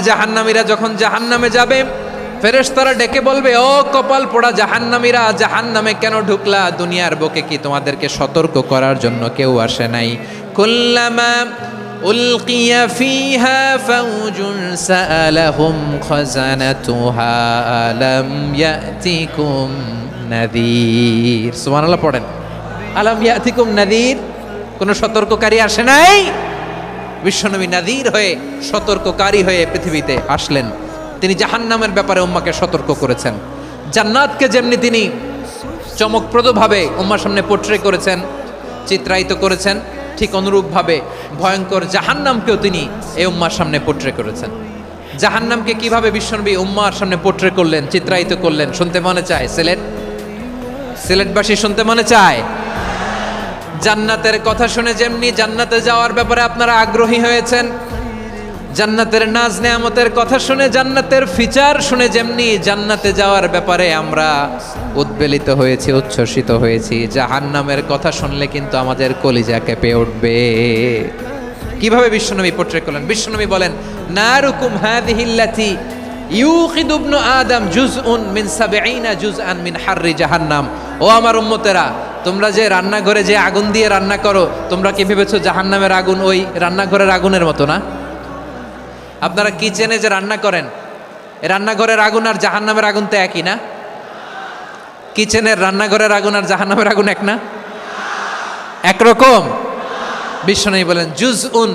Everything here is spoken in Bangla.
জাহান্নামীরা যখন জাহান্নামে যাবে, ফেরেশতারা ডেকে বলবে, ও কপাল পোড়া জাহান্নামীরা, জাহান্নামে কেন ঢুকলা? দুনিয়ার বুকে কি তোমাদেরকে সতর্ক করার জন্য কেউ আসে নাই? কুল্লামা উলকিয়া ফিহা ফাউজুন সাআলাহুম খাজানাতুহা আলাম ইয়াতিকুম নাযীর। সুবহানাল্লাহ পড়েন। আলাম ইয়াতিকুম নাযীর, কোন সতর্ককারী আসে নাই? বিশ্বনবী নাযীর হয়ে, সতর্ককারী হয়ে পৃথিবীতে আসলেন। তিনি জাহান্নামের ব্যাপারে উম্মাকে সতর্ক করেছেন। জান্নাতকে যেমনি তিনি চমকপ্রদভাবে উম্মার সামনে পোট্রে করেছেন, চিত্রায়িত করেছেন, ঠিক অনুরূপভাবে ভয়ঙ্কর জাহান্নামকেও তিনি এই উম্মার সামনে পোট্রে করেছেন। জাহান্নামকে কিভাবে বিশ্বনবী উম্মার সামনে পোট্রে করলেন, চিত্রায়িত করলেন, শুনতে মনে চায়? সিলেটবাসী শুনতে মনে চায়? জান্নাতের কথা শুনে যেমনি জান্নাতে যাওয়ার ব্যাপারে আপনারা আগ্রহী হয়েছেন, জান্নাতের নাজ নেয়ামতের কথা শুনে, জান্নাতের ফিচার শুনে যেমনি জান্নাতে যাওয়ার ব্যাপারে আমরা উদ্বেলিত হয়েছি, উচ্ছ্বসিত হয়েছি, জাহান্নামের কথা শুনলে কিন্তু আমাদের কলিজা কেঁপে উঠবে। কিভাবে বিশ্বনবী পোট্রে করলেন? বিশ্বনবী বলেন, নারুকুম হাযিহিল্লাতী ইউকিদু ইবনু আদম জুজউন মিন ৭০ জুজআন মিন হাররি জাহান্নাম। ও আমার উম্মতেরা, তোমরা যে রান্নাঘরে যে আগুন দিয়ে রান্না করো, তোমরা কি ভেবেছো জাহান্নামের আগুন ওই রান্নাঘরের আগুনের মতো না? আপনারা কিচেনে যে রান্না করেন, রান্নাঘরের আগুন আর জাহান্নামের আগুন তো একই না? কিচেনের রান্নাঘরের আগুন আর জাহান্নামের আগুন এক না? একরকম? বিশ্বনবী বলেন, জুজউন